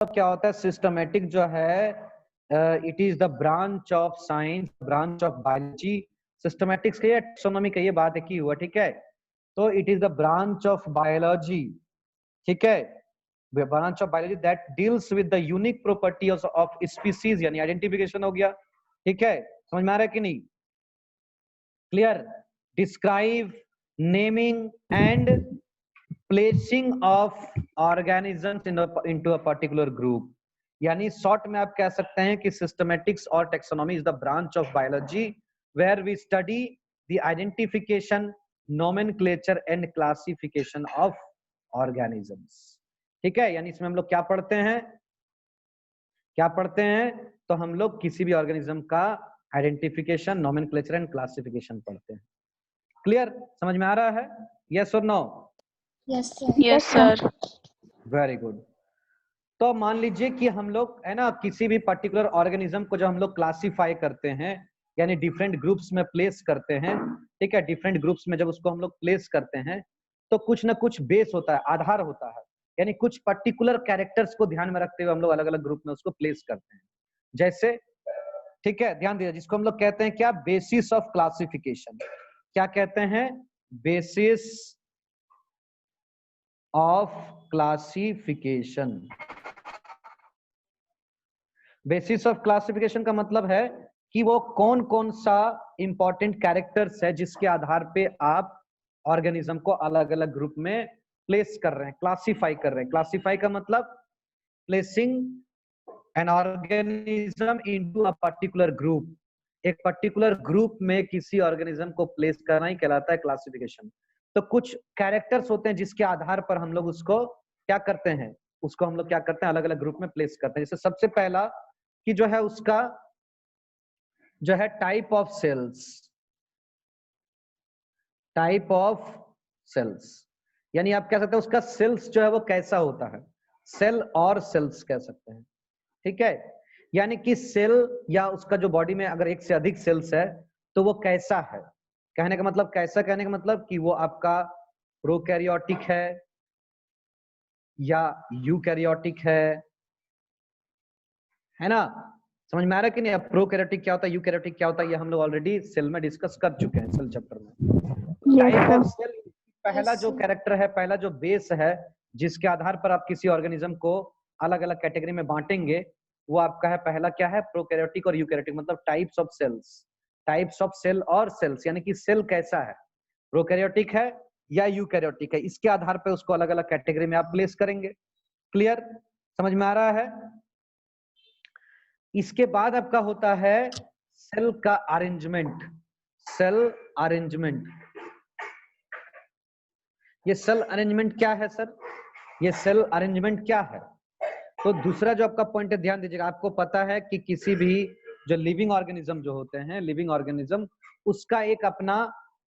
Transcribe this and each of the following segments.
क्या होता है सिस्टमेटिक जो है, it is the branch of science, branch of biology. Systematics के टैक्सोनॉमी का ये बात है कि हुआ, ठीक है। तो it is the branch of biology, ठीक है, branch of biology that deals with the unique properties of species, यानी आइडेंटिफिकेशन हो गया, ठीक है। समझ में आ रहा है कि नहीं? Clear? Describe, naming and placing of organisms into a particular group. यानी शॉर्ट में आप कह सकते हैं कि सिस्टमेटिक्स और taxonomy is the branch of biology where we study the identification, nomenclature and classification of organisms, ठीक है। यानी इसमें हम लोग क्या पढ़ते हैं, क्या पढ़ते हैं? तो हम लोग किसी भी ऑर्गेनिज्म का आइडेंटिफिकेशन, नोमेनक्लेचर एंड क्लासिफिकेशन पढ़ते हैं। क्लियर? समझ में आ रहा है? यस और no? Yes sir. Yes sir. Very good. तो मान लीजिए कि हम लोग है ना किसी भी पर्टिकुलर ऑर्गेनिज्म को जब हम लोग क्लासिफाई करते हैं, यानी डिफरेंट ग्रुप्स में प्लेस करते हैं, ठीक है। डिफरेंट ग्रुप्स में जब उसको हम लोग प्लेस करते हैं तो कुछ ना कुछ बेस होता है, आधार होता है, यानी कुछ पर्टिकुलर कैरेक्टर्स को ध्यान में रखते हुए हम लोग अलग अलग ग्रुप में उसको प्लेस करते हैं। जैसे, ठीक है, ध्यान दीजिए, जिसको हम लोग कहते हैं क्या, बेसिस ऑफ क्लासिफिकेशन। क्या कहते हैं? Basis of classification. Basis of classification का मतलब है कि वो कौन कौन सा इंपॉर्टेंट कैरेक्टर्स है जिसके आधार पे आप ऑर्गेनिज्म को अलग अलग ग्रुप में प्लेस कर रहे हैं, क्लासिफाई कर रहे हैं। क्लासिफाई का मतलब placing an organism into a particular group. एक पर्टिकुलर ग्रुप में किसी ऑर्गेनिज्म को प्लेस करना ही कहलाता है क्लासिफिकेशन। तो कुछ कैरेक्टर्स होते हैं जिसके आधार पर हम लोग उसको क्या करते हैं, उसको हम लोग क्या करते हैं, अलग अलग ग्रुप में प्लेस करते हैं। जैसे सबसे पहला कि जो है उसका जो है type of cells, type of cells, यानी आप कह सकते हैं उसका सेल्स जो है वो कैसा होता है, सेल और सेल्स कह सकते हैं, ठीक है। यानी कि सेल या उसका जो बॉडी में अगर एक से अधिक सेल्स है तो वो कैसा है, कहने का मतलब कैसा, कहने का मतलब कि वो आपका प्रोकैरियोटिक है या यूकैरियोटिक है ना। समझ में आ रहा है कि नहीं? अब प्रोकैरियोटिक क्या होता है, यूकैरियोटिक क्या होता है, ये हम लोग ऑलरेडी सेल में डिस्कस कर चुके हैं, सेल चैप्टर में। टाइप ऑफ सेल, पहला जो कैरेक्टर है, पहला जो बेस है जिसके आधार पर आप किसी ऑर्गेनिज्म को अलग अलग कैटेगरी में बांटेंगे, वो आपका है पहला क्या है, प्रोकैरियोटिक और यूकैरियोटिक, मतलब types of cells. Types of cell और सेल्स, यानी कि सेल कैसा है, प्रोकैरियोटिक है या यूकैरियोटिक है, इसके आधार पर उसको अलग अलग कैटेगरी में आप प्लेस करेंगे। क्लियर? समझ में आ रहा है? इसके बाद आपका होता है सेल का अरेंजमेंट। सेल अरेंजमेंट, ये सेल अरेंजमेंट क्या है सर, ये सेल अरेंजमेंट क्या है? तो दूसरा जो आपका पॉइंट है, ध्यान दीजिएगा, आपको पता है कि किसी भी जो लिविंग ऑर्गेनिज्म जो होते हैं, लिविंग ऑर्गेनिज्म, उसका एक अपना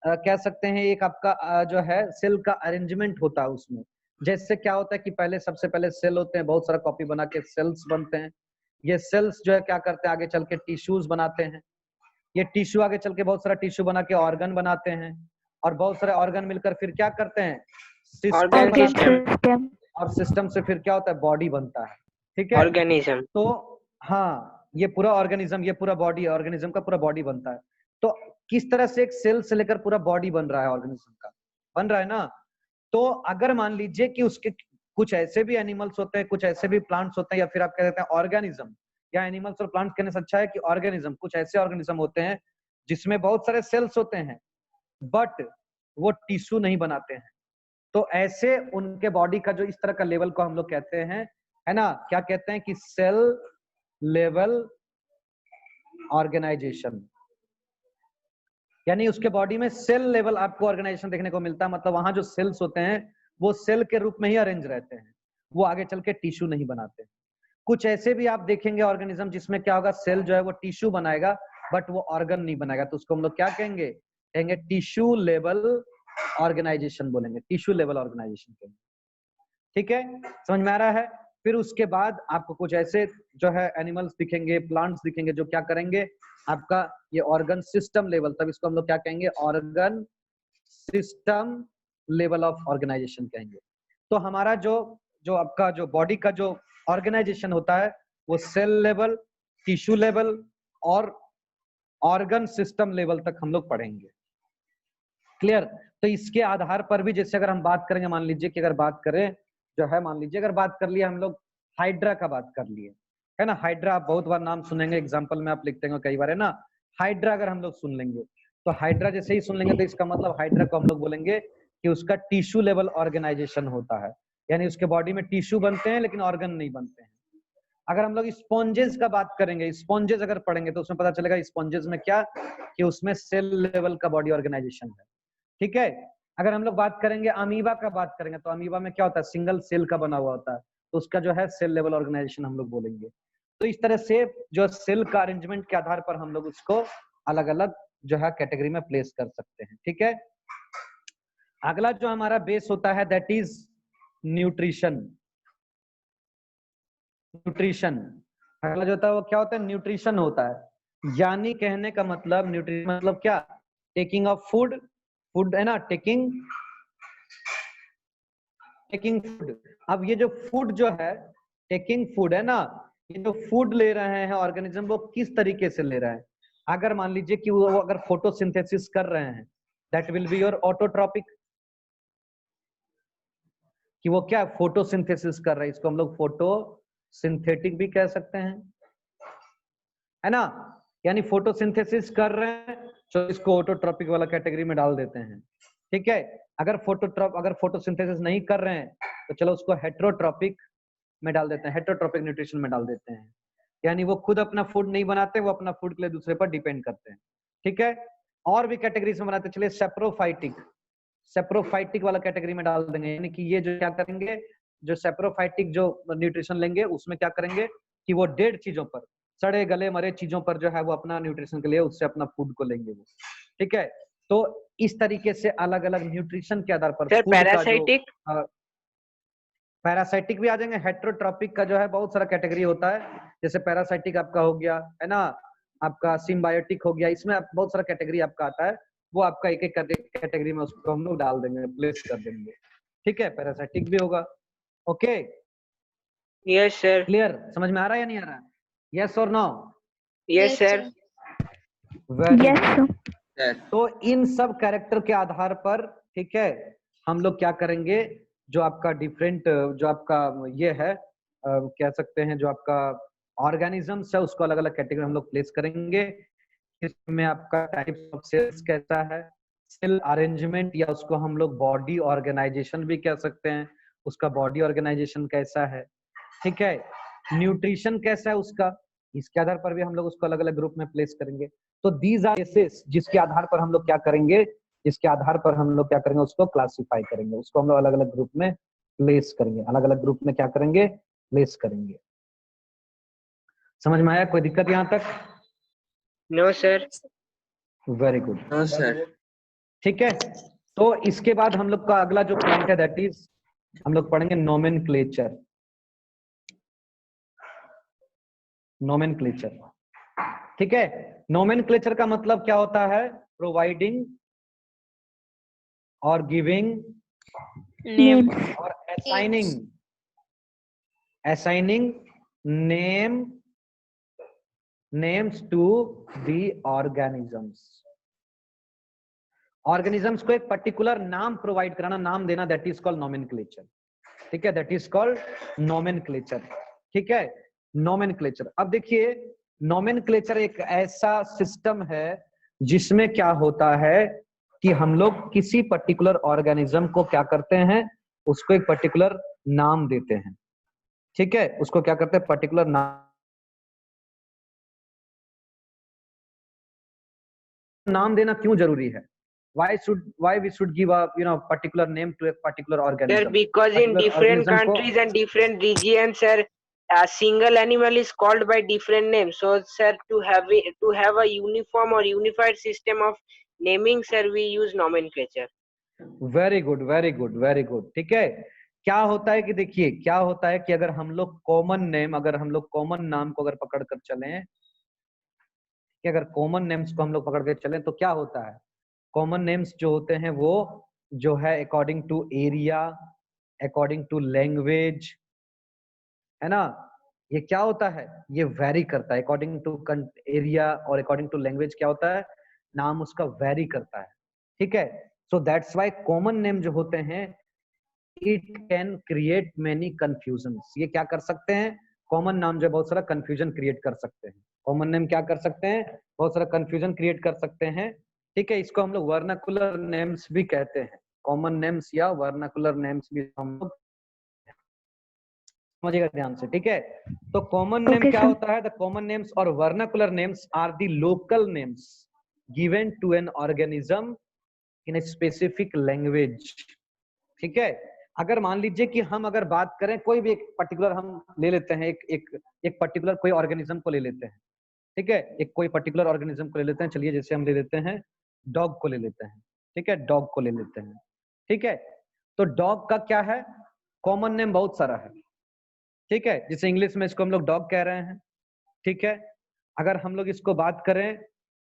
कह सकते हैं एक आपका जो है सेल का अरेंजमेंट होता है उसमें। जैसे क्या होता है कि पहले सबसे पहले सेल होते हैं, बहुत सारा कॉपी बना के सेल्स बनते हैं। ये सेल्स जो है क्या करते हैं, आगे चल के टिश्यूज बनाते हैं। ये टिश्यू आगे चल के बहुत सारा टिश्यू बना के ऑर्गन बनाते हैं, और बहुत सारे ऑर्गन मिलकर फिर क्या करते हैं, सिस्टम बनाते हैं, और सिस्टम से फिर क्या होता है, बॉडी बनता है, ठीक है। ऑर्गेनिज्म। तो हाँ, ये पूरा ऑर्गेनिज्म, ये पूरा बॉडी, ऑर्गेनिज्म का पूरा बॉडी बनता है। तो किस तरह से एक सेल से लेकर पूरा बॉडी बन रहा है, ऑर्गेनिज्म का बन रहा है ना। तो अगर मान लीजिए कि उसके कुछ ऐसे भी एनिमल्स होते हैं, कुछ ऐसे भी प्लांट्स होते हैं, या फिर आप कह सकते हैं ऑर्गेनिज्म, या एनिमल्स और प्लांट्स कहने से अच्छा है कि ऑर्गेनिज्म, कुछ ऐसे ऑर्गेनिज्म होते हैं जिसमें बहुत सारे सेल्स होते हैं बट वो टिश्यू नहीं बनाते हैं। तो ऐसे उनके बॉडी का जो इस तरह का लेवल को हम लोग कहते हैं, है ना, क्या कहते हैं कि सेल लेवल ऑर्गेनाइजेशन। यानी उसके बॉडी में सेल लेवल आपको ऑर्गेनाइजेशन देखने को मिलता है, मतलब वहां जो सेल्स होते हैं वो सेल के रूप में ही अरेंज रहते हैं, वो आगे चल के टिश्यू नहीं बनाते। कुछ ऐसे भी आप देखेंगे ऑर्गेनिज्म जिसमें क्या होगा, सेल जो है वो टिश्यू बनाएगा बट वो ऑर्गन नहीं बनाएगा, तो उसको हम लोग क्या कहेंगे, कहेंगे टिश्यू लेवल ऑर्गेनाइजेशन बोलेंगे, टिश्यू लेवल ऑर्गेनाइजेशन कहेंगे, ठीक है। समझ में आ रहा है? फिर उसके बाद आपको कुछ ऐसे जो है एनिमल्स दिखेंगे, प्लांट्स दिखेंगे, जो क्या करेंगे, आपका ये ऑर्गन सिस्टम लेवल, तब इसको हम लोग क्या कहेंगे, organ system level of organisation कहेंगे। तो हमारा जो जो आपका जो बॉडी का जो ऑर्गेनाइजेशन होता है वो सेल लेवल, टिश्यू लेवल और ऑर्गन सिस्टम लेवल तक हम लोग पढ़ेंगे। क्लियर? तो इसके आधार पर भी जैसे अगर हम बात करेंगे, मान लीजिए कि अगर बात करें जो है, मान लीजिए अगर बात कर लिया हम लोग हाइड्रा का बात कर लिए, है ना, हाइड्रा आप बहुत बार नाम सुनेंगे, एग्जाम्पल में आप लिखते हैं कई बार, है ना। हाइड्रा अगर हम लोग सुन लेंगे तो हाइड्रा जैसे ही सुन लेंगे तो इसका मतलब हाइड्रा को हम लोग बोलेंगे कि उसका टिश्यू लेवल ऑर्गेनाइजेशन होता है, यानी उसके बॉडी में टिश्यू बनते हैं लेकिन ऑर्गन नहीं बनते हैं। अगर हम लोग स्पॉन्जेस का बात करेंगे, स्पॉन्जेस अगर पढ़ेंगे तो उसमें पता चलेगा स्पॉन्जेस में क्या, कि उसमें सेल लेवल का बॉडी ऑर्गेनाइजेशन है। ठीक है। अगर हम लोग बात करेंगे अमीबा का बात करेंगे तो अमीबा में क्या होता है, सिंगल सेल का बना हुआ होता है, तो उसका जो है सेल लेवल ऑर्गेनाइजेशन हम लोग बोलेंगे। तो इस तरह से जो सेल का अरेंजमेंट के आधार पर हम लोग उसको अलग अलग जो है कैटेगरी में प्लेस कर सकते हैं। ठीक है। अगला जो हमारा बेस होता है दैट इज न्यूट्रिशन। न्यूट्रिशन अगला जो होता है वो क्या होता है, न्यूट्रिशन होता है। यानी कहने का मतलब न्यूट्रिशन मतलब क्या, टेकिंग ऑफ फूड, फूड है ना, टेकिंग फूड। अब ये जो फूड जो है, टेकिंग फूड है ना, ये जो फूड ले रहे हैं ऑर्गेनिज्म वो किस तरीके से ले रहे हैं। अगर मान लीजिए कि वो अगर फोटोसिंथेसिस कर रहे हैं, that will be your autotrophic, कि वो क्या फोटोसिंथेसिस कर रहे हैं, इसको हम लोग फोटोसिंथेटिक भी कह सकते हैं, है ना। यानी फोटोसिंथेसिस कर रहे हैं तो इसको ऑटोट्रॉपिक वाला कैटेगरी में डाल देते हैं। ठीक है। अगर फोटोसिंथेसिस नहीं कर रहे हैं तो चलो उसको हेट्रोट्रॉपिक में डाल देते हैं, हेट्रोट्रॉपिक न्यूट्रिशन में डाल देते हैं। यानी वो खुद अपना फूड नहीं बनाते, वो अपना फूड के लिए दूसरे पर डिपेंड करते हैं। ठीक है। और भी कैटेगरीज में बनाते, चलिए सेप्रोफाइटिक वाला कैटेगरी में डाल देंगे। यानी कि ये जो क्या करेंगे, जो सेप्रोफाइटिक जो न्यूट्रिशन लेंगे उसमें क्या करेंगे कि वो डेड चीजों पर, सड़े गले मरे चीजों पर जो है वो अपना न्यूट्रिशन के लिए उससे अपना फूड को लेंगे वो। ठीक है। तो इस तरीके से अलग अलग न्यूट्रिशन के आधार पर फूड का जो पैरासाइटिक भी आ जाएंगे। हेट्रोट्रॉपिक का जो है बहुत सारा कैटेगरी होता है, जैसे पैरासाइटिक आपका हो गया, है ना, आपका सिम्बायोटिक हो गया, इसमें बहुत सारा कैटेगरी आपका आता है, वो आपका एक एक कैटेगरी में उसको हम लोग डाल देंगे, प्लेस कर देंगे। ठीक है। पैरासाइटिक भी होगा। ओके। Yes sir. क्लियर? समझ में आ रहा है या नहीं आ रहा है? यस और no? Yes sir. Very good. तो इन सब कैरेक्टर के आधार पर, ठीक है, हम लोग क्या करेंगे, जो आपका डिफरेंट जो आपका ये है कह सकते हैं जो आपका ऑर्गेनिजम्स है उसको अलग अलग कैटेगरी हम लोग प्लेस करेंगे। इसमें आपका टाइप्स ऑफ सेल्स कैसा है, सेल अरेंजमेंट या उसको हम लोग बॉडी ऑर्गेनाइजेशन भी कह सकते हैं, उसका बॉडी ऑर्गेनाइजेशन कैसा है। ठीक है। न्यूट्रिशन कैसा है उसका, इसके आधार पर भी हम लोग उसको अलग अलग ग्रुप में प्लेस करेंगे। तो दीज आर बेसिस जिसके आधार पर हम लोग क्या करेंगे, जिसके आधार पर हम लोग क्या करेंगे, उसको क्लासिफाई करेंगे, उसको हम लोग अलग अलग ग्रुप में प्लेस करेंगे, अलग अलग ग्रुप में क्या करेंगे, प्लेस करेंगे। समझ में आया? कोई दिक्कत यहाँ तक? No sir. Very good. No sir. ठीक है। तो इसके बाद हम लोग का अगला जो पॉइंट है दैट इज हम लोग पढ़ेंगे नोमेनक्लेचर। नोमेनक्लेचर, ठीक है। नोमेनक्लेचर का मतलब क्या होता है, प्रोवाइडिंग और गिविंग नेम और assigning names to the organisms को एक पर्टिकुलर नाम प्रोवाइड कराना, नाम देना, दैट इज कॉल्ड नोमेनक्लेचर। ठीक है। That is called nomenclature. ठीक है। नोमेनक्लेचर। अब देखिए नोमेनक्लेचर एक ऐसा सिस्टम है जिसमें क्या होता है कि हम लोग किसी पर्टिकुलर ऑर्गेनिज्म को क्या करते हैं, उसको एक पर्टिकुलर नाम देते हैं। ठीक है। उसको क्या करते हैं, पर्टिकुलर नाम देना क्यों जरूरी है? why we should give a particular name to a particular organism? Sir, because in different countries and different regions, sir, a single animal is called by different names. So, sir, to have a uniform or unified system of naming, sir, we use nomenclature. Very good, very good, very good. ठीक है। क्या होता है कि देखिए क्या होता है कि अगर हम लोग कॉमन नाम को अगर पकड़ कर चलें, कि अगर कॉमन नेम्स को हम लोग पकड़ के चलें तो क्या होता है, कॉमन नेम्स जो होते हैं वो जो है according to area, according to language, है ना। ये क्या होता है, ये वेरी करता है अकॉर्डिंग टू एरिया और अकॉर्डिंग टू लैंग्वेज, क्या होता है, नाम उसका वेरी करता है, ठीक है। So that's why common name जो होते हैं it can create many confusions. ये क्या कर सकते हैं, कॉमन नाम जो बहुत सारा कंफ्यूजन क्रिएट कर सकते हैं। कॉमन नेम क्या कर सकते हैं, बहुत सारा कंफ्यूजन क्रिएट कर सकते हैं, ठीक है। इसको हम लोग वर्नाकुलर नेम्स भी कहते हैं, कॉमन नेम्स या वर्नाकुलर नेम्स भी हम लोग, समझिएगा ध्यान से, ठीक है। तो कॉमन नेम क्या होता है, द कॉमन नेम्स और vernacular names are the local names given to an organism in a specific language, ठीक है। अगर मान लीजिए कि हम अगर बात करें कोई भी एक पर्टिकुलर हम ले लेते हैं, एक पर्टिकुलर कोई ऑर्गेनिज्म को ले लेते हैं, ठीक है, एक कोई पर्टिकुलर ऑर्गेनिज्म को ले लेते हैं, चलिए जैसे हम ले लेते हैं डॉग को ले लेते हैं, ठीक है, डॉग को ले लेते हैं, ठीक है। तो डॉग का क्या है, कॉमन नेम बहुत सारा है, ठीक है, जिसे इंग्लिश में इसको हम लोग डॉग कह रहे हैं, ठीक है। अगर हम लोग इसको बात करें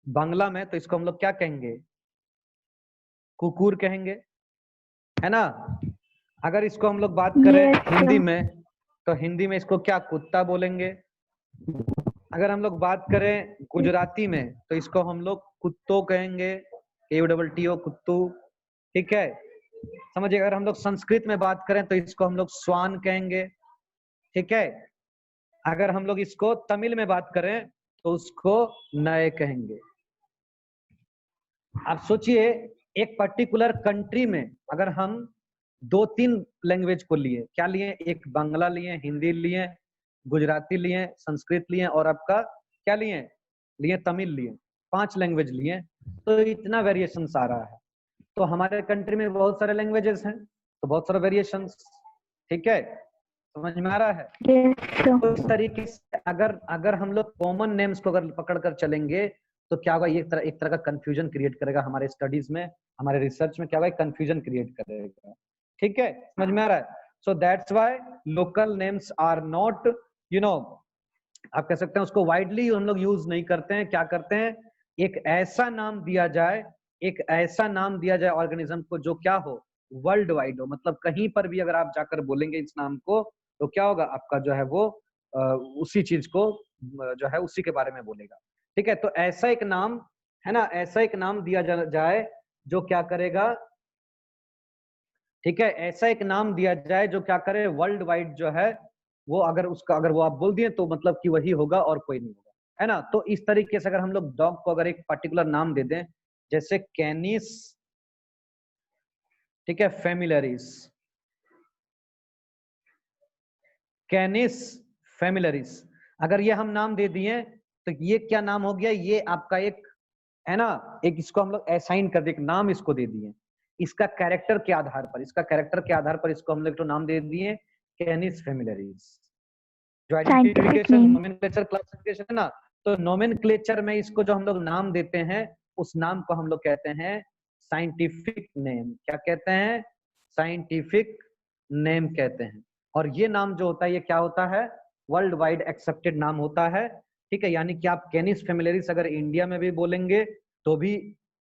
बांग्ला में तो इसको हम लोग क्या कहेंगे, कुकुर कहेंगे, है ना। अगर इसको हम लोग बात करें हिंदी में तो हिंदी में इसको क्या कुत्ता बोलेंगे। अगर हम लोग बात करें गुजराती में तो इसको हम लोग कुत्तो कहेंगे, KUTTO कुत्तू, ठीक है, समझिए। अगर हम लोग संस्कृत में बात करें तो इसको हम लोग स्वान कहेंगे, ठीक है। अगर हम लोग इसको तमिल में बात करें तो उसको नए कहेंगे। आप सोचिए एक पर्टिकुलर कंट्री में अगर हम 2-3 लैंग्वेज को लिए, क्या लिए, एक बांग्ला लिए, हिंदी लिए, गुजराती लिए, संस्कृत लिए और आपका क्या लिए तमिल लिए, 5 लैंग्वेज लिए, तो इतना वेरिएशन आ रहा है। तो हमारे कंट्री में बहुत सारे लैंग्वेजेस हैं तो बहुत सारे वेरिएशंस, ठीक है, समझ में आ रहा है। तो इस तरीके से अगर हम लोग कॉमन नेम्स को अगर पकड़ कर चलेंगे तो क्या होगा, ये एक तरह का कंफ्यूजन क्रिएट करेगा हमारे स्टडीज में, हमारे रिसर्च में क्या होगा, कंफ्यूजन क्रिएट करेगा, ठीक है, समझ में आ रहा है। So that's why local names are not, you know, आप कह सकते हैं उसको वाइडली हम लोग यूज नहीं करते हैं। क्या करते हैं, एक ऐसा नाम दिया जाए, एक ऐसा नाम दिया जाए ऑर्गेनिज्म को जो क्या हो, वर्ल्ड वाइड हो, मतलब कहीं पर भी अगर आप जाकर बोलेंगे इस नाम को तो क्या होगा, आपका जो है वो उसी चीज को जो है उसी के बारे में बोलेगा, ठीक है। तो ऐसा एक नाम, है ना, ऐसा एक नाम दिया जाए जो क्या करेगा, ठीक है, ऐसा एक नाम दिया जाए जो क्या करे, वर्ल्ड वाइड जो है वो, अगर वो आप बोल दिए तो मतलब कि वही होगा और कोई नहीं होगा, है ना। तो इस तरीके से अगर हम लोग डॉग को अगर एक पर्टिकुलर नाम दे दें, जैसे कैनिस, ठीक है, फेमिलरिस, कैनिस फेमिलरिस, अगर ये हम नाम दे दिए तो ये क्या नाम हो गया, ये आपका एक, है ना, एक इसको हम लोग असाइन कर दिए, एक नाम इसको दे दिए, इसका कैरेक्टर के आधार पर, इसका कैरेक्टर के आधार पर इसको हम लोग तो नाम दे दिए कैनिस फेमिलरिस। जो आइडेंटिफिकेशन नोमेनक्लेचर क्लासिफिकेशन है ना, तो नोमेनक्लेचर में इसको जो हम लोग नाम देते हैं उस नाम को हम लोग कहते हैं साइंटिफिक नेम। क्या कहते हैं, साइंटिफिक नेम कहते हैं। और ये नाम जो होता है ये क्या होता है, वर्ल्ड वाइड एक्सेप्टेड नाम होता है, ठीक है। यानी कि आप कैनिस फेमिलरिस अगर इंडिया में भी बोलेंगे तो भी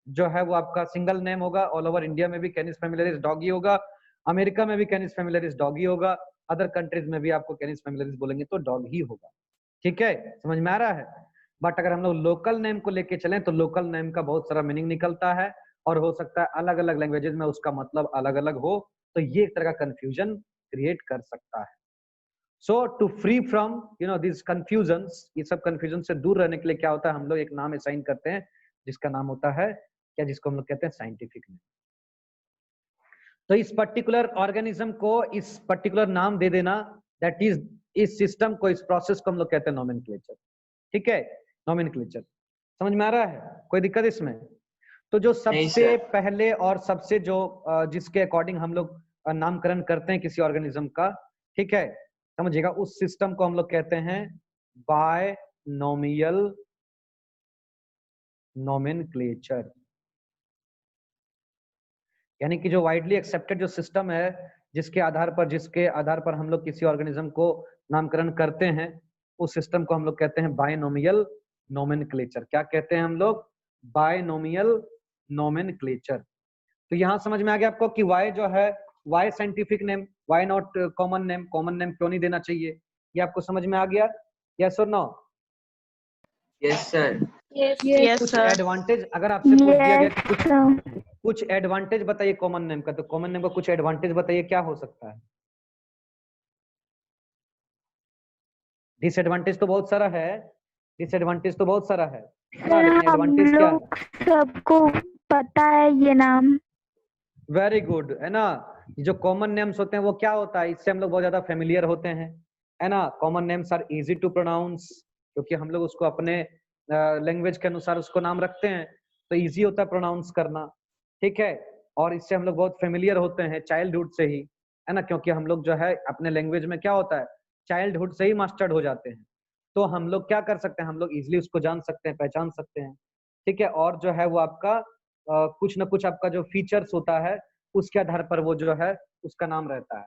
जो है वो आपका सिंगल नेम होगा, ऑल ओवर इंडिया में भी कैनिस फेमिलरिस डॉगी होगा, अमेरिका में भी कैनिस फेमिलरिस डॉगी होगा, अदर कंट्रीज में भी आपको कैनिस फेमिलरिस बोलेंगे तो डॉग ही होगा, ठीक है, समझ में आ रहा है। बट अगर हम लोग लोकल नेम को लेके चलें तो लोकल नेम का बहुत सारा मीनिंग निकलता है और हो सकता है अलग अलग लैंग्वेजेस में उसका मतलब अलग अलग हो, तो ये एक तरह का कंफ्यूजन क्रिएट कर सकता है। So to free from this confusions, ये सब कंफ्यूजन से दूर रहने के लिए क्या होता है, हम लोग एक नाम असाइन करते हैं जिसका नाम होता है क्या, जिसको हम लोग कहते हैं साइंटिफिक नेम। तो इस पर्टिकुलर ऑर्गेनिज्म को इस पर्टिकुलर नाम दे देना, दैट इज, इस सिस्टम को, इस प्रोसेस को हम लोग कहते हैं नोमेनक्लेचर, ठीक है, नोमेनक्लेचर। समझ में आ रहा है, कोई दिक्कत इसमें। तो जो सबसे पहले और सबसे जो जिसके अकॉर्डिंग हम लोग नामकरण करते हैं किसी ऑर्गेनिज्म का, ठीक है, समझिएगा, उस सिस्टम को हम लोग कहते हैं बायनोमियल नोमेनक्लेचर। यानी कि जो वाइडली एक्सेप्टेड जो सिस्टम है जिसके आधार पर हम लोग किसी ऑर्गेनिज्म को नामकरण करते हैं, उस सिस्टम को हम लोग कहते हैं बायनोमियल नोमेनक्लेचर। क्या कहते हैं हम लोग, बायनोमियल नोमेनक्लेचर। तो यहां समझ में आ गया आपको कि वाई जो है, why scientific name, why not common name, common name क्यों नहीं देना चाहिए, ये आपको समझ में आ गया? यस और नो? Yes sir. कुछ एडवांटेज अगर आपसे पूछ दिया गया कि कुछ एडवांटेज बताइए कॉमन नेम का, तो कॉमन नेम का कुछ एडवांटेज बताइए, क्या हो सकता है? डिसएडवांटेज तो बहुत सारा है, डिसएडवांटेज तो बहुत सारा है ना, लेकिन एडवांटेज क्या है? सबको पता है ये नाम। वेरी गुड, है ना। जो कॉमन नेम्स होते हैं वो क्या होता है, इससे हम लोग बहुत ज्यादा फेमिलियर होते हैं, है ना। Common names are easy to pronounce, क्योंकि हम लोग उसको अपने लैंग्वेज के अनुसार उसको नाम रखते हैं, तो इजी होता है प्रोनाउंस करना, ठीक है। और इससे हम लोग बहुत फेमिलियर होते हैं चाइल्डहुड से ही, है ना, क्योंकि हम लोग जो है अपने लैंग्वेज में क्या होता है, चाइल्डहुड से ही मास्टर्ड हो जाते हैं, तो हम लोग क्या कर सकते हैं, हम लोग इजिली उसको जान सकते हैं, पहचान सकते हैं, ठीक है। और जो है वो आपका कुछ ना कुछ आपका जो फीचर्स होता है उसके आधार पर वो जो है उसका नाम रहता है।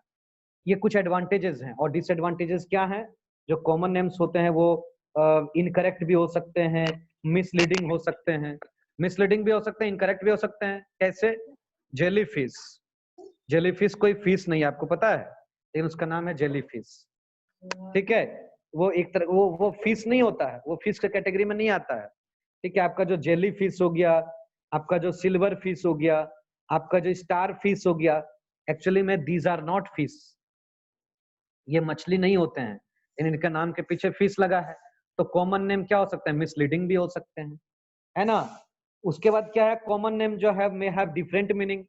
ये कुछ एडवांटेजेस हैं। और डिसएडवांटेजेस क्या हैं? जो कॉमन नेम्स होते हैं वो इनकरेक्ट भी हो सकते हैं, मिसलीडिंग हो सकते हैं, मिसलीडिंग भी हो सकते हैं, इनकरेक्ट भी हो सकते हैं। कैसे? जेलीफिश, जेलीफिश कोई फिश नहीं है, आपको पता है, लेकिन उसका नाम है जेलीफिश, ठीक है। वो एक तरह वो फिश नहीं होता है, वो फिश के कैटेगरी में नहीं आता है, ठीक है। आपका जो जेली फिश हो गया, आपका जो सिल्वर फिश हो गया, आपका जो स्टार फिश हो गया, एक्चुअली में दीज आर नॉट फिश, ये मछली नहीं होते हैं, इनके नाम के पीछे फिश लगा है। तो कॉमन नेम क्या हो सकता है, मिसलीडिंग भी हो सकते हैं, है ना। उसके बाद क्या है, कॉमन नेम जो है मे हैव डिफरेंट मीनिंग,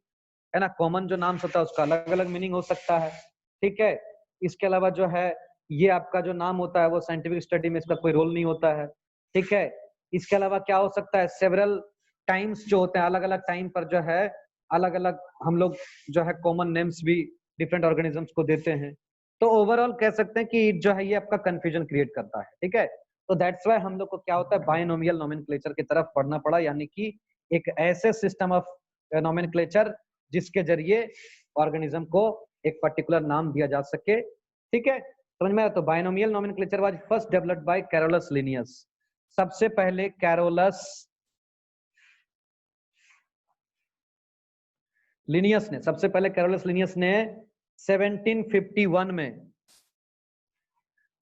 है ना। कॉमन जो नाम होता है उसका अलग अलग मीनिंग हो सकता है, ठीक है। इसके अलावा जो है ये आपका जो नाम होता है वो साइंटिफिक स्टडी में इसका कोई रोल नहीं होता है, ठीक है। इसके अलावा क्या हो सकता है, सेवरल टाइम्स जो होते हैं, अलग अलग टाइम पर जो है अलग अलग हम लोग जो है कॉमन नेम्स भी डिफरेंट ऑर्गेनिजम्स को देते हैं। तो ओवरऑल कह सकते हैं कि जो है ये आपका कंफ्यूजन क्रिएट करता है, ठीक है। तो दैट्स वाई हम लोग को क्या होता है, बायनोमियल नोमेनक्लेचर की तरफ पढ़ना पड़ा, यानी कि एक ऐसे सिस्टम ऑफ नोमेनक्लेचर जिसके जरिए ऑर्गेनिज्म को एक पर्टिकुलर नाम दिया जा सके, ठीक है। समझ में आया? तो binomial nomenclature was first developed by Carolus Linnaeus. सबसे पहले कैरोलस लिनियस ने, सबसे पहले कैरोलस लिनियस ने 1751 में,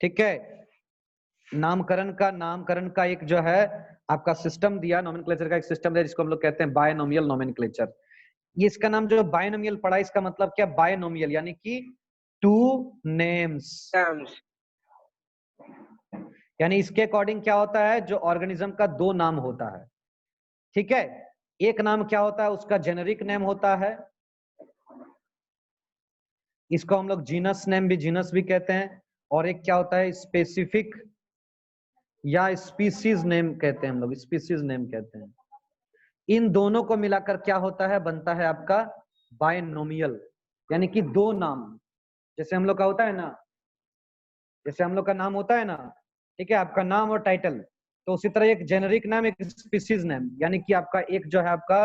ठीक है, नामकरण का एक जो है आपका सिस्टम दिया, नोमेनक्लेचर का एक सिस्टम दिया जिसको हम लोग कहते हैं बायनोमियल नोमेनक्लेचर। ये इसका नाम जो बायनोमियल पड़ा, इसका मतलब क्या, बायनोमियल यानी कि टू नेम्स, यानी इसके अकॉर्डिंग क्या होता है, जो ऑर्गेनिज्म का दो नाम होता है, ठीक है। एक नाम क्या होता है, उसका जेनेरिक नेम होता है, इसको हम लोग जीनस नेम भी, जीनस भी कहते हैं, और एक क्या होता है स्पेसिफिक या स्पीसीज नेम कहते हैं, हम लोग स्पीसीज नेम कहते हैं। इन दोनों को मिलाकर क्या होता है, बनता है आपका बायनोमियल, यानी कि दो नाम, जैसे हम लोग का होता है ना, जैसे हम लोग का नाम होता है ना, ठीक है, आपका नाम और टाइटल, तो उसी तरह एक जेनेरिक नाम एक स्पीसीज नेम, यानी कि आपका एक जो है आपका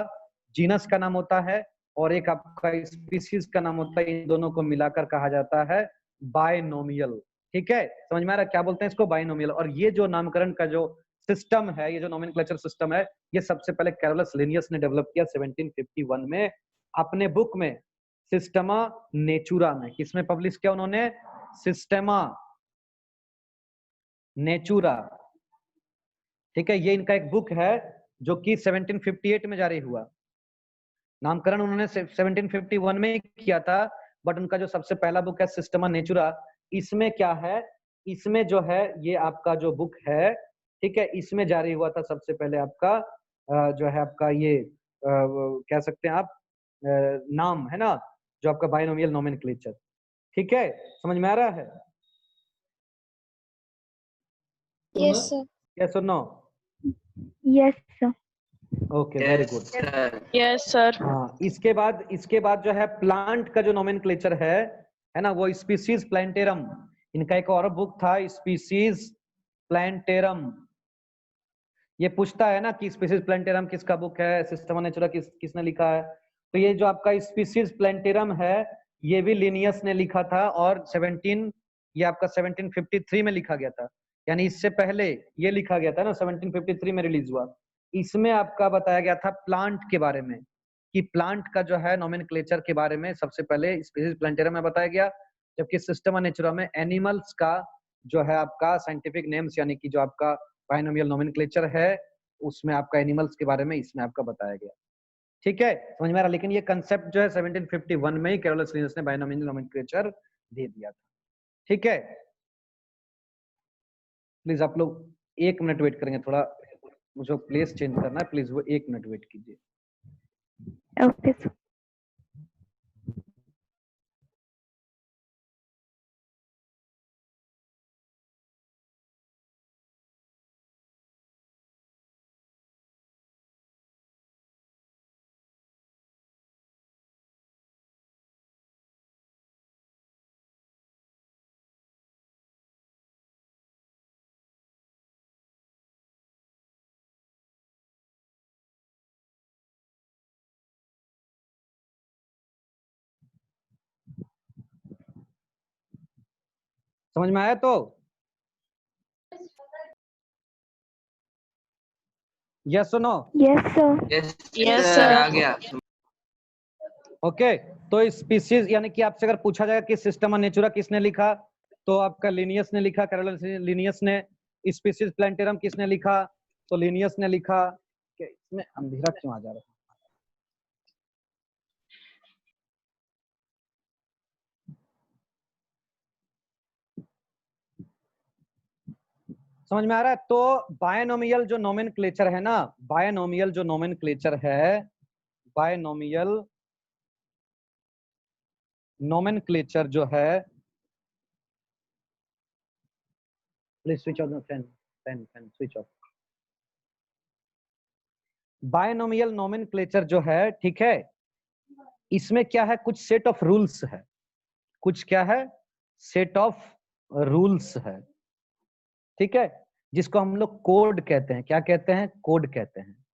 जीनस का नाम होता है और एक आपका स्पीसीज का नाम होता है, इन दोनों को मिलाकर कहा जाता है बायनोमियल, ठीक है। समझ में आ रहा है क्या बोलते हैं इसको, बायनोमियल। और ये जो नामकरण का जो सिस्टम है, ये जो नोमेनक्लेचर सिस्टम है, ये सबसे पहले कैरोलस लिनियस ने डेवलप किया 1751 में अपने बुक में सिस्टमा नेचुरा में। किसमें पब्लिश किया उन्होंने, सिस्टमा नेचुरा, ठीक है। ये इनका एक बुक है जो कि 1758 में जारी हुआ। नामकरण उन्होंने 1751 में किया था, बट उनका जो सबसे पहला बुक है सिस्टमा नेचुरा, इसमें क्या है, इसमें जो है ये आपका जो बुक है, ठीक है, इसमें जारी हुआ था सबसे पहले आपका जो है आपका ये कह सकते हैं आप नाम, है ना, जो आपका बायनोमियल नोमेनक्लेचर, ठीक है। समझ में आ रहा है? Yes sir. यस और no? Yes sir. Okay, very good. Yes sir. हाँ, इसके बाद जो है प्लांट का जो नोमेनक्लेचर है ना, वो स्पीसीज प्लांटेरम, इनका एक और बुक था स्पीसीज प्लांटेरम। ये पूछता है ना कि स्पीसीज प्लांटेरम किसका बुक है, सिस्टमा नेचुरा किसने लिखा है, तो ये जो आपका स्पीसीज प्लांटेरम है ये भी लिनियस ने लिखा था, और ये आपका 1753 में लिखा गया था, यानी इससे पहले ये लिखा गया था ना, 1753 में रिलीज हुआ। इसमें आपका बताया गया था प्लांट के बारे में, कि प्लांट का जो है नोमेनक्लेचर के बारे में सबसे पहले स्पीसीज प्लांटेरम में बताया गया, जबकि सिस्टमा नेचुरा में एनिमल्स का जो है आपका साइंटिफिक नेम्स यानी कि जो आपका बायनोमियल नोमेनक्लेचर है उसमें आपका एनिमल्स के बारे में इसमें आपका बताया गया। ठीक है, समझ में आ रहा। लेकिन ये कंसेप्ट जो है 1751 में ही कैरोलस लिनस ने बायनोमियल नोमेनक्लेचर दे दिया था। ठीक है, प्लीज आप लोग 1 मिनट वेट करेंगे, थोड़ा मुझे प्लेस चेंज करना है, प्लीज वो 1 मिनट वेट कीजिए। Okay sir. समझ में आया? तो यस और no? Yes sir. Yes sir, आ गया। ओके, तो स्पीसीज यानी कि आपसे अगर पूछा जाएगा कि सिस्टम नेचुरा किसने लिखा, तो आपका लिनियस ने लिखा, कैरोलस लिनियस ने। स्पीसीज प्लांटेरम किसने लिखा, तो लिनियस ने लिखा। इसमें अंधेरा क्यों आ जा रहा है? समझ में आ रहा है? तो बायनोमियल जो नोमेनक्लेचर है ना, बायनोमियल जो नोमेनक्लेचर है, बायनोमियल नोमेनक्लेचर जो है, please switch off the fan, fan switch off. Binomial nomenclature जो है, ठीक है, इसमें क्या है, कुछ सेट ऑफ रूल्स है, कुछ क्या है, सेट ऑफ रूल्स है। ठीक है, जिसको हम लोग कोड कहते हैं। क्या कहते हैं? कोड कहते हैं,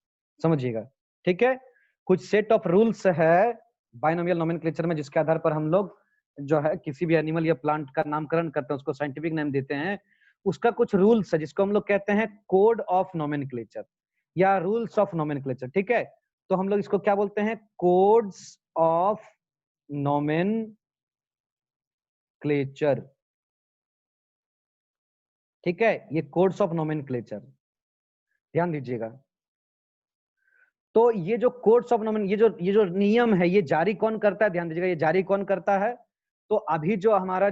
समझिएगा। ठीक है, कुछ सेट ऑफ रूल्स है बायनोमियल नोमेनक्लेचर में, जिसके आधार पर हम लोग जो है किसी भी एनिमल या प्लांट का नामकरण करते हैं, उसको साइंटिफिक नेम देते हैं। उसका कुछ रूल्स है जिसको हम लोग कहते हैं कोड ऑफ नोमेनक्लेचर या रूल्स ऑफ नोमेनक्लेचर। ठीक है, तो हम लोग इसको क्या बोलते हैं? Codes of nomenclature. ठीक है, ये कोड्स ऑफ नोमेनक्लेचर, ध्यान दीजिएगा। तो ये जो कोड्स ऑफ नोमेन, ये जो नियम है, ये जारी कौन करता है? ध्यान दीजिएगा, ये जारी कौन करता है? तो अभी जो हमारा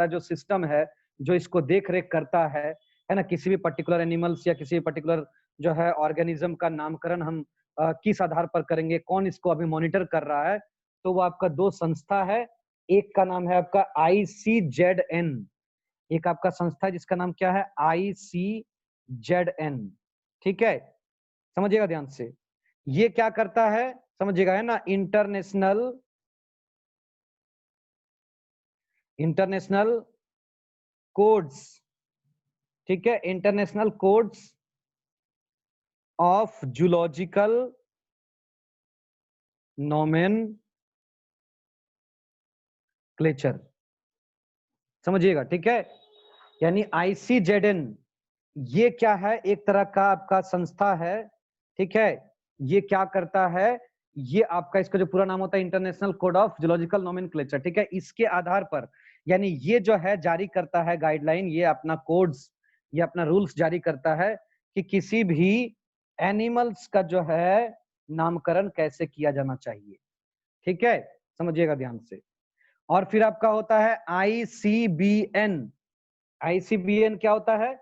जो सिस्टम है, जो इसको देख रेख करता है ना, किसी भी पर्टिकुलर एनिमल्स या किसी भी पर्टिकुलर जो है ऑर्गेनिज्म का नामकरण हम किस आधार पर करेंगे, कौन इसको अभी मॉनिटर कर रहा है, तो वो आपका 2 संस्था है। एक का नाम है आपका ICZN, एक आपका संस्था है जिसका नाम क्या है? ICZN। ठीक है, समझिएगा ध्यान से। ये क्या करता है, समझिएगा, है ना, इंटरनेशनल कोड्स। ठीक है, international codes of zoological nomenclature, समझिएगा। ठीक है, यानी ICZN ये क्या है? एक तरह का आपका संस्था है। ठीक है, ये क्या करता है? ये आपका, इसका जो पूरा नाम होता है international code of zoological nomenclature. ठीक है, इसके आधार पर यानी ये जो है जारी करता है गाइडलाइन, ये अपना कोड्स, ये अपना रूल्स जारी करता है कि किसी भी एनिमल्स का जो है नामकरण कैसे किया जाना चाहिए। ठीक है, समझिएगा ध्यान से। और फिर आपका होता है ICBN। ICBN क्या होता है?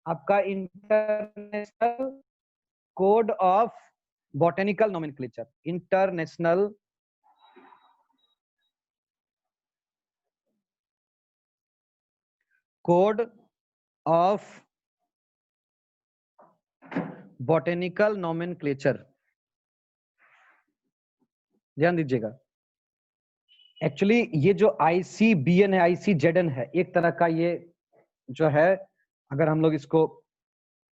आपका international code of botanical nomenclature. International code of botanical nomenclature, ध्यान दीजिएगा। एक्चुअली ये जो ICBN है, ICZN है, एक तरह का ये जो है, अगर हम लोग इसको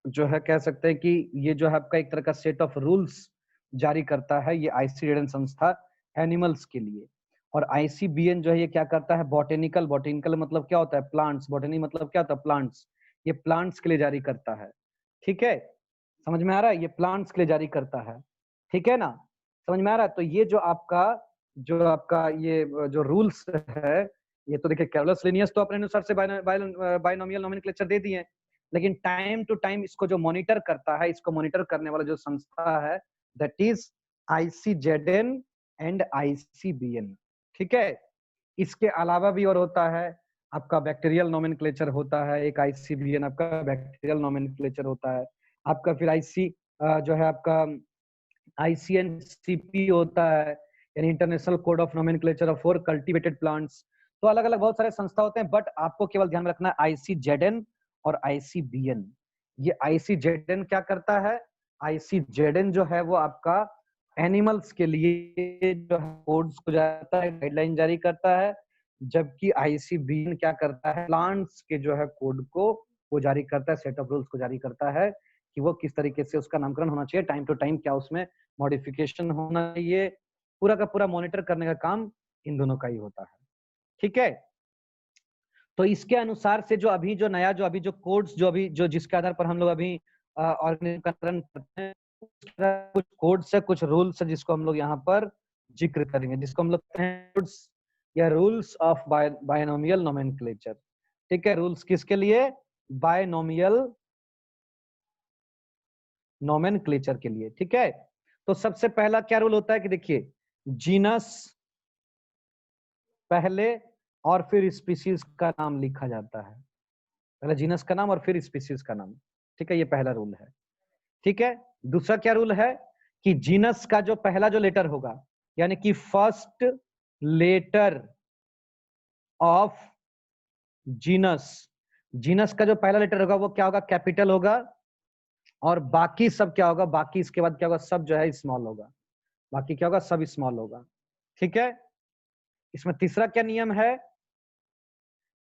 जो है कह सकते हैं कि ये जो है आपका एक तरह का सेट ऑफ रूल्स जारी करता है, ये ICZN संस्था एनिमल्स के लिए। और ICBN जो है ये क्या करता है? बॉटेनिकल, बॉटेनिकल मतलब क्या होता है? प्लांट्स। बॉटेनी मतलब क्या होता है? प्लांट्स। ये प्लांट्स के लिए जारी करता है। ठीक है, समझ में आ रहा है? ये प्लांट्स के लिए जारी करता है। ठीक है ना, समझ में आ रहा है? तो ये जो आपका ये जो रूल्स है, ये तो देखिए कैरोलस लिनियस तो अपने अनुसार से बायनोमियल नोमेनक्लेचर दे दिए, लेकिन टाइम टू टाइम इसको जो मॉनिटर करता है, इसको मॉनिटर करने वाला जो संस्था है that is ICZN and ICBN। ठीक है, इसके अलावा भी और होता है, आपका बैक्टीरियल नोमेनक्लेचर होता है, एक ICBN आपका बैक्टीरियल नोमेनक्लेचर होता है, आपका फिर जो है आपका ICNCP होता है, यानी international code of nomenclature for cultivated plants. तो अलग अलग बहुत सारे संस्था होते हैं, बट आपको केवल ध्यान में रखना है ICZN और ICBN। ये ICZN क्या करता है? ICZN जो है वो आपका एनिमल्स के लिए जो है कोड्स को जाता है, गाइडलाइन जारी करता है, जबकि ICBN क्या करता है? प्लांट्स के जो है कोड को वो जारी करता है, सेट ऑफ रूल्स को जारी करता है कि वो किस तरीके से उसका नामकरण होना चाहिए, टाइम टू टाइम क्या उसमें मॉडिफिकेशन होना चाहिए, पूरा का पूरा मॉनिटर करने का काम इन दोनों का ही होता है। ठीक है, तो इसके अनुसार से जो अभी जो नया जो कोड्स जो जिसके आधार पर हम लोग अभी ऑर्गेनाइजेशन करते हैं, कुछ कोड्स है, कुछ रूल्स है, जिसको हम लोग यहाँ पर जिक्र करेंगे, जिसको हम लोग कहते हैं कोड्स या रूल्स ऑफ बायनोमियल नोमेनक्लेचर। ठीक है, रूल्स किसके लिए? बायनोमियल नोमेनक्लेचर के लिए। ठीक है, तो सबसे पहला क्या रूल होता है कि देखिए, जीनस पहले और फिर स्पीशीज का नाम लिखा जाता है, पहले जीनस का नाम और फिर स्पीशीज का नाम। ठीक है, ये पहला रूल है। ठीक है, दूसरा क्या रूल है कि जीनस का जो पहला जो लेटर होगा, यानी कि first letter of genus, genus का जो पहला लेटर होगा वो क्या होगा? कैपिटल होगा, और बाकी सब क्या होगा? बाकी इसके बाद क्या होगा? सब जो है स्मॉल होगा, बाकी क्या होगा? सब स्मॉल होगा। ठीक है, इसमें तीसरा क्या नियम है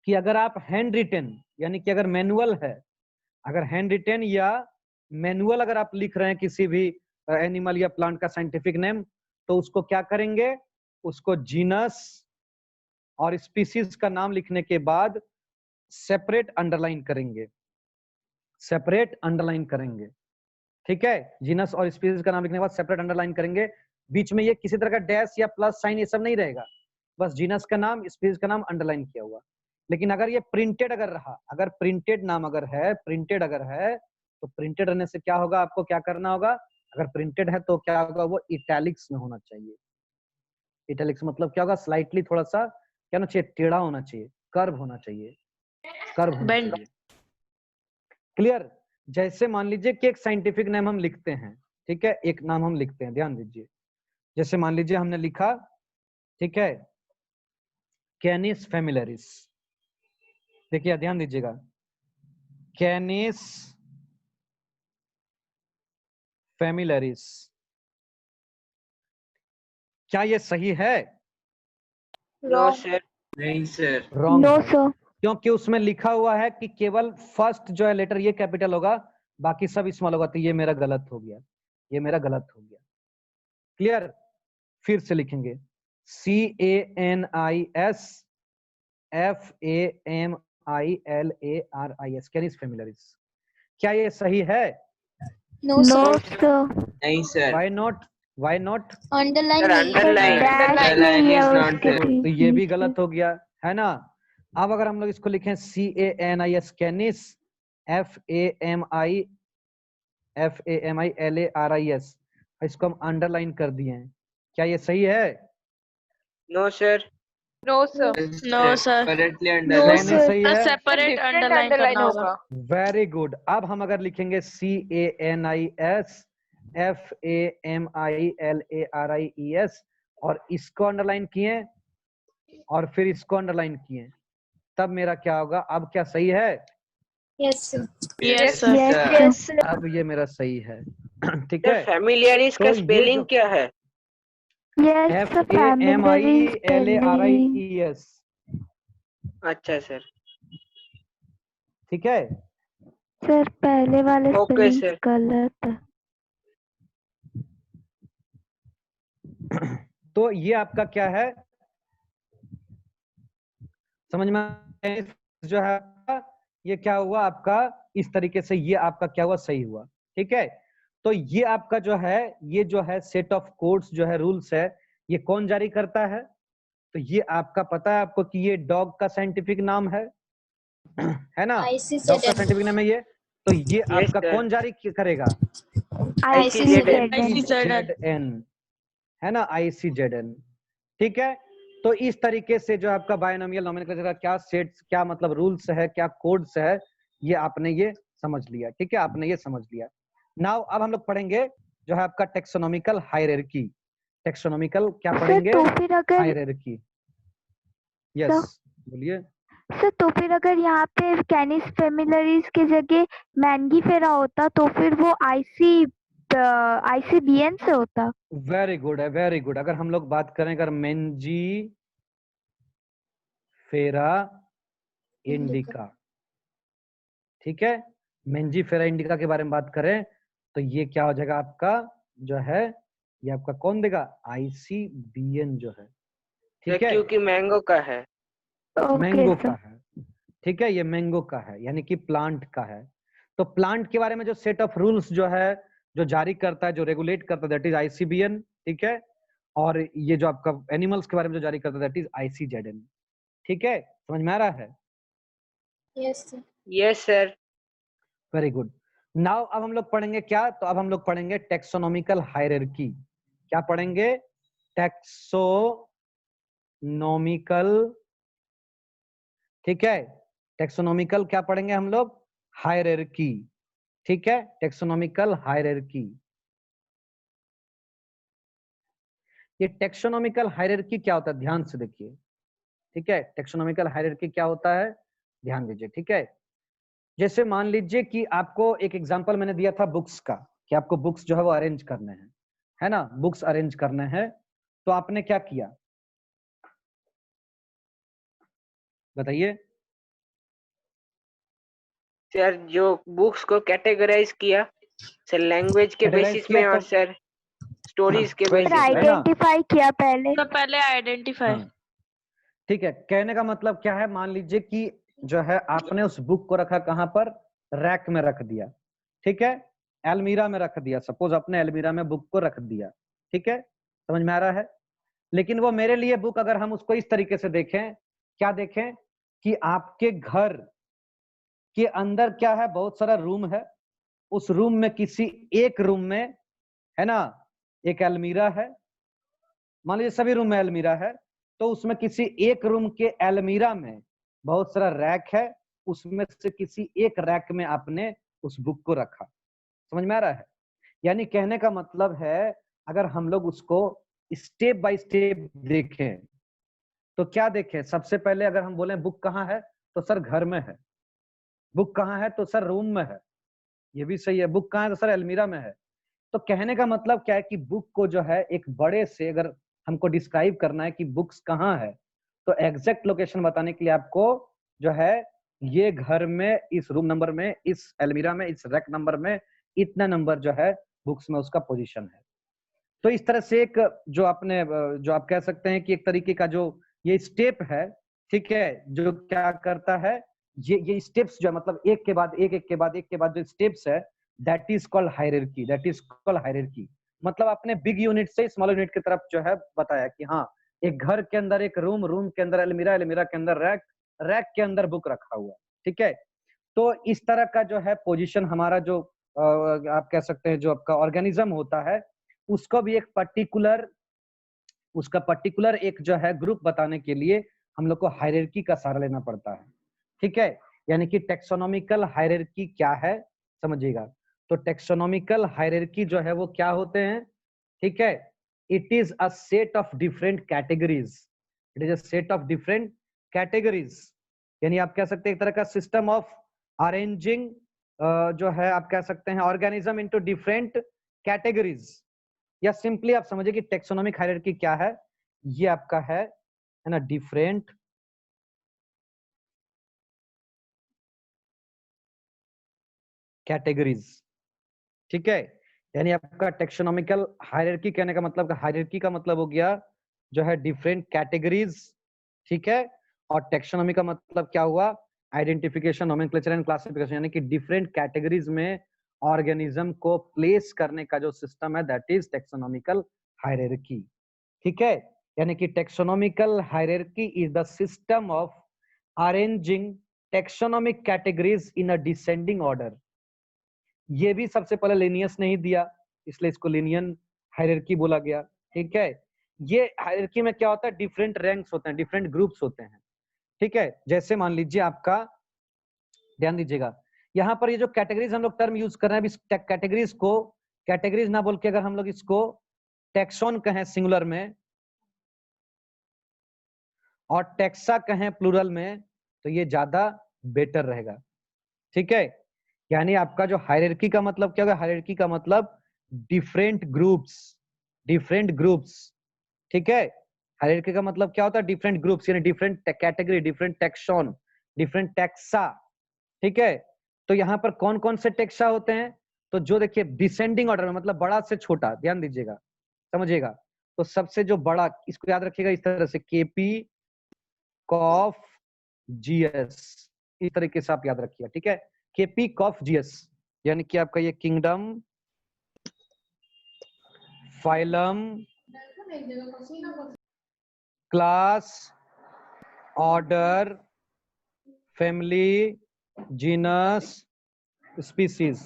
कि अगर आप हैंड रिटेन, यानी कि अगर मैनुअल है, अगर हैंड रिटेन या मैनुअल अगर आप लिख रहे हैं किसी भी एनिमल या प्लांट का साइंटिफिक नेम, तो उसको क्या करेंगे? उसको जीनस और स्पीशीज का नाम लिखने के बाद सेपरेट अंडरलाइन करेंगे, सेपरेट अंडरलाइन करेंगे। ठीक है, जीनस और स्पीशीज का नाम लिखने के बाद सेपरेट अंडरलाइन करेंगे, बीच में ये किसी तरह का डैश या प्लस साइन ये सब नहीं रहेगा, बस जीनस का नाम, स्पीशीज का नाम अंडरलाइन किया हुआ। लेकिन अगर ये प्रिंटेड अगर रहा, अगर प्रिंटेड नाम अगर है, प्रिंटेड अगर है, तो प्रिंटेड रहने से क्या होगा? आपको क्या करना होगा? अगर प्रिंटेड है तो क्या होगा? वो इटैलिक्स में होना चाहिए। इटैलिक्स मतलब क्या होगा? स्लाइटली थोड़ा सा क्या होना चाहिए? टेढ़ा होना चाहिए, कर्व होना चाहिए, कर्व होना चाहिए। क्लियर? जैसे मान लीजिए कि एक साइंटिफिक नेम हम लिखते हैं, ठीक है, एक नाम हम लिखते हैं, ध्यान दीजिए, जैसे मान लीजिए हमने लिखा, ठीक है, कैनिस फेमिलियरिस। देखिए ध्यान दीजिएगा, कैनिस फेमिलियरिस, क्या ये सही है? No sir. नहीं सर। रॉन्ग नो है, सर। क्योंकि उसमें लिखा हुआ है कि केवल फर्स्ट जो है लेटर ये कैपिटल होगा, बाकी सब स्मॉल होगा, तो ये मेरा गलत हो गया, ये मेरा गलत हो गया। क्लियर? फिर से लिखेंगे CANIS कैनिस फेमिलियरिस। क्या ये सही है? No sir. नहीं sir. Why not? Why not? Underline Underline is not there. तो ये भी गलत हो गया है ना। अब अगर हम लोग इसको लिखें CANIS कैनिस FAMILARIS, इसको हम अंडरलाइन कर दिए हैं, क्या ये सही है? No sir. No sir. No sir, Correctly नहीं underlined. सही है। सेपरेट अंडरलाइन करना होगा। Very good. अब हम अगर लिखेंगे CANIS FAMILARIES और इसको अंडरलाइन किए और फिर इसको अंडरलाइन किए, तब मेरा क्या होगा? अब क्या सही है? Yes yes sir. यस अब ये मेरा सही है। ठीक है, फैमिलियरिस तो का ये स्पेलिंग जो क्या है? FAMILARIES। अच्छा सर। ठीक है सर, पहले वाले ओके स्पेलिंग सर। गलत है। तो ये आपका क्या है, समझ में जो है ये क्या हुआ आपका? इस तरीके से ये आपका क्या हुआ? सही हुआ। ठीक है, तो ये आपका जो है, ये जो है सेट ऑफ कोड्स जो है, रूल्स है, ये कौन जारी करता है? तो ये आपका पता है आपको कि ये डॉग का साइंटिफिक नाम है ना, डॉग का साइंटिफिक नाम है ये। तो ये आपका कौन जारी करेगा? ICZN, है ना, ICZN। ठीक है, तो इस तरीके से जो आपका बायनोमियल नोमेनक्लेचर का क्या सेट्स, क्या मतलब रूल्स है, क्या कोड्स है, ये आपने ये समझ लिया। ठीक है, आपने ये समझ लिया। नाउ अब हम लोग पढ़ेंगे जो है आपका टेक्सोनोमिकल हायरार्की। टेक्सोनोमिकल क्या पढ़ेंगे? तो फिर अगर हायरार्की। यस, बोलिए सर, तो फिर अगर यहाँ पे कैनिस फेमिलियरिस की जगह मैंगीफेरा होता तो फिर वो ICBN से होता। वेरी गुड है, वेरी गुड। अगर हम लोग बात करें अगर मेंजी फेरा इंडिका, ठीक है, मेंजी फेरा इंडिका के बारे में बात करें तो ये क्या हो जाएगा आपका जो है, ये आपका कौन देगा? ICBN जो है। ठीक है, क्योंकि मैंगो का है। मैंगो का है। ठीक है, ये मैंगो का है, यानी कि प्लांट का है। तो प्लांट के बारे में जो सेट ऑफ रूल्स जो है, जो जारी करता है, जो रेगुलेट करता है, दैट इज ICBN। ठीक है, और ये जो आपका एनिमल्स के बारे में जो जारी करता है, दैट इज ICZN। ठीक है, समझ में आ रहा है? Yes sir. Very good. Now अब हम लोग पढ़ेंगे क्या? तो अब हम लोग पढ़ेंगे टेक्सोनोमिकल हायरार्की। क्या पढ़ेंगे? टेक्सोनोमिकल। ठीक है, टेक्सोनोमिकल क्या पढ़ेंगे हम लोग? हायरार्की। ठीक है, टेक्सोनोमिकल हायरार्की। ये टेक्सोनोमिकल हायरार्की क्या होता है, ध्यान से देखिए। ठीक है, टेक्सोनोमिकल हायरार्की क्या होता है, ध्यान दीजिए। ठीक है, जैसे मान लीजिए कि आपको एक एग्जांपल मैंने दिया था बुक्स का, कि आपको बुक्स जो है वो अरेंज करने हैं, है ना, बुक्स अरेंज करने हैं। तो आपने क्या किया बताइए? सर जो बुक्स को कैटेगराइज किया सर, लैंग्वेज के बेसिस में, और सर स्टोरीज के बेसिस में आइडेंटिफाई किया पहले। तो पहले आइडेंटिफाई। ठीक है, कहने का मतलब क्या है, मान लीजिए कि जो है आपने उस बुक को रखा कहां पर? रैक में रख दिया। ठीक है, अलमीरा में रख दिया। सपोज आपने अलमीरा में बुक को रख दिया। ठीक है, समझ में आ रहा है? लेकिन वो मेरे लिए बुक, अगर हम उसको इस तरीके से देखें, क्या देखें कि आपके घर के अंदर क्या है, बहुत सारा रूम है। उस रूम में किसी एक रूम में, है ना, एक अलमीरा है। मान लीजिए सभी रूम में अलमीरा है, तो उसमें किसी एक रूम के अलमीरा में बहुत सारा रैक है। उसमें से किसी एक रैक में आपने उस बुक को रखा। समझ में आ रहा है? यानी कहने का मतलब है, अगर हम लोग उसको स्टेप बाय स्टेप देखें तो क्या देखें? सबसे पहले अगर हम बोले बुक कहाँ है, तो सर घर में है। बुक कहाँ है, तो सर रूम में है। ये भी सही है। बुक कहाँ है, तो सर अलमीरा में है। तो कहने का मतलब क्या है कि बुक को जो है एक बड़े से, अगर हमको डिस्क्राइब करना है कि बुक्स कहाँ है, तो एग्जैक्ट लोकेशन बताने के लिए आपको जो है ये घर में, इस रूम नंबर में, इस अलमीरा में, इस रैक नंबर में, इतना नंबर जो है बुक्स में उसका पोजीशन है। तो इस तरह से एक जो आपने, जो आप कह सकते हैं कि एक तरीके का जो ये स्टेप है, ठीक है, जो क्या करता है, ये स्टेप्स जो है, मतलब एक के बाद एक, एक के बाद एक के बाद जो स्टेप्स है, that is called hierarchy. That is called hierarchy. मतलब आपने बिग यूनिट से स्मॉल यूनिट की तरफ जो है बताया कि हाँ, एक घर के अंदर एक रूम, रूम के अंदर अलमीरा, अलमीरा के अंदर रैक, रैक के अंदर बुक रखा हुआ। ठीक है, तो इस तरह का जो है पोजीशन हमारा जो आप कह सकते हैं जो आपका ऑर्गेनिज्म होता है, उसको भी एक पर्टिकुलर, उसका पर्टिकुलर एक जो है ग्रुप बताने के लिए हम लोग को हायरार्की का सहारा लेना पड़ता है। ठीक है, यानी कि टेक्सोनोमिकल हायरार्की क्या है समझिएगा। तो टेक्सोनोमिकल हायरार्की जो है वो क्या होते हैं? ठीक है, it is a set of different categories. It is a set of different categories, यानी आप कह सकते हैं एक तरह का सिस्टम ऑफ अरेंजिंग जो है आप कह सकते हैं ऑर्गेनिज्म इनटू डिफरेंट कैटेगरीज। या सिंपली आप समझिए कि टेक्सोनोमिक हायरार्की क्या है, ये आपका है ना, डिफरेंट कैटेगरीज। ठीक है, यानी आपका टेक्सोनोमिकल हायरार्की कहने का मतलब, हायरार्की का मतलब हो गया जो है डिफरेंट कैटेगरीज। ठीक है, और टेक्सोनोमी का मतलब क्या हुआ? आइडेंटिफिकेशन, नोमेनक्लेचर एंड क्लासिफिकेशन, यानी कि डिफरेंट कैटेगरीज में ऑर्गेनिज्म को प्लेस करने का जो सिस्टम है, दैट इज टेक्सोनोमिकल हायरार्की। ठीक है, यानी कि taxonomical hierarchy is the system of arranging taxonomic categories in a descending order. ये भी सबसे पहले लिनियस नहीं दिया, इसलिए इसको लिनियन हायरार्की बोला गया। ठीक है, ये हायरार्की में क्या होता है, डिफरेंट रैंक्स होते हैं, डिफरेंट ग्रुप्स होते हैं। ठीक है, जैसे मान लीजिए आपका, ध्यान दीजिएगा, यहाँ पर ये जो कैटेगरीज हम लोग टर्म यूज कर रहे हैं, अभी कैटेगरीज को कैटेगरीज ना बोल के अगर हम लोग इसको टेक्सॉन कहें सिंगुलर में और टेक्सा कहें प्लूरल में, तो ये ज्यादा बेटर रहेगा। ठीक है, यानी आपका जो हायरार्की का मतलब क्या होगा, हायरार्की का मतलब डिफरेंट ग्रुप्स, डिफरेंट ग्रुप्स। ठीक है, हायरार्की का मतलब क्या होता है, डिफरेंट ग्रुप्स, यानी different category, different tax on, different taxa. ठीक है, तो यहाँ पर कौन कौन से टेक्सा होते हैं, तो जो देखिए डिसेंडिंग ऑर्डर में, मतलब बड़ा से छोटा, ध्यान दीजिएगा, समझिएगा। तो सबसे जो बड़ा, इसको याद रखिएगा इस तरह से, केपी कॉफ जीएस, इस तरीके से आप याद रखिएगा। ठीक है, केपी कॉफ जीएस, यानी कि आपका ये kingdom, phylum, class, order, family, genus, species.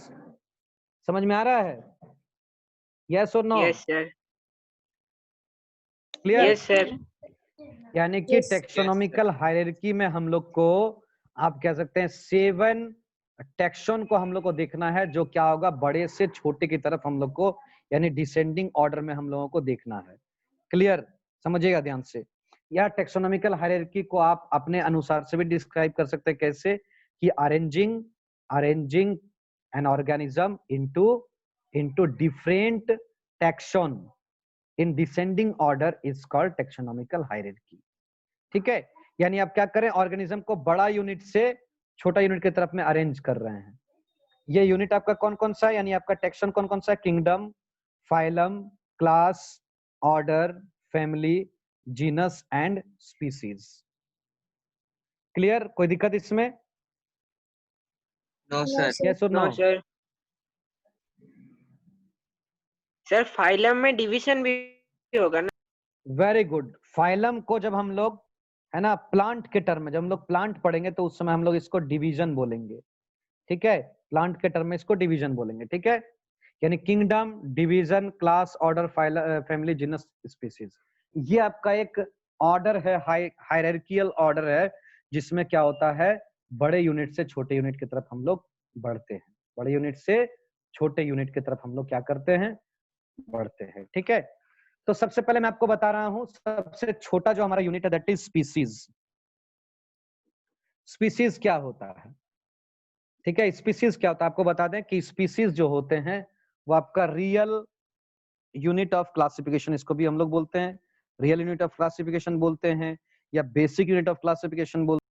समझ में आ रहा है? यस और no? Yes sir. Clear? Yes sir. यानी कि टेक्सोनॉमिकल हायरार्की में हम लोग को, आप कह सकते हैं 7 टेक्सोन को हम लोग को देखना है, जो क्या होगा, बड़े से छोटे की तरफ हम लोग को, यानी डिसेंडिंग ऑर्डर में हम लोगों को देखना है। क्लियर? समझिएगा ध्यान से। या टेक्सोनॉमिकल हायरार्की को आप अपने अनुसार से भी डिस्क्राइब कर सकते हैं, कैसे कि arranging an organism into different taxon in descending order is called taxonomical hierarchy. ठीक है, यानी आप क्या करें, ऑर्गेनिज्म को बड़ा यूनिट से छोटा यूनिट की तरफ में अरेंज कर रहे हैं। ये यूनिट आपका कौन कौन सा है, यानी आपका टेक्सोन कौन कौन सा है, kingdom, phylum, class, order, family, genus and species. Clear? कोई दिक्कत इसमें? No sir. यस और no no? Sir. Sir phylum में डिवीजन भी होगा ना? Very good. फाइलम को जब हम लोग, है ना, प्लांट के टर्म में, जब हम लोग प्लांट पढ़ेंगे तो उस समय हम लोग इसको डिवीजन बोलेंगे। ठीक है, प्लांट के टर्म में इसको डिवीजन बोलेंगे। ठीक है, यानी kingdom, division, class, order, family, genus, species, ये आपका एक ऑर्डर है, हायरार्कियल ऑर्डर है, जिसमें क्या होता है, बड़े यूनिट से छोटे यूनिट की तरफ हम लोग बढ़ते हैं, बड़े यूनिट से छोटे यूनिट की तरफ हम लोग क्या करते हैं, बढ़ते हैं। ठीक है, तो सबसे पहले मैं आपको बता रहा हूं, सबसे छोटा जो हमारा यूनिट है दैट इज स्पीसीज। स्पीसीज क्या होता है? ठीक है, स्पीसीज क्या होता है आपको बता दें कि स्पीसीज जो होते हैं वो आपका रियल यूनिट ऑफ क्लासिफिकेशन, इसको भी हम लोग बोलते हैं, रियल यूनिट ऑफ क्लासिफिकेशन बोलते हैं, या बेसिक यूनिट ऑफ क्लासिफिकेशन बोलते हैं।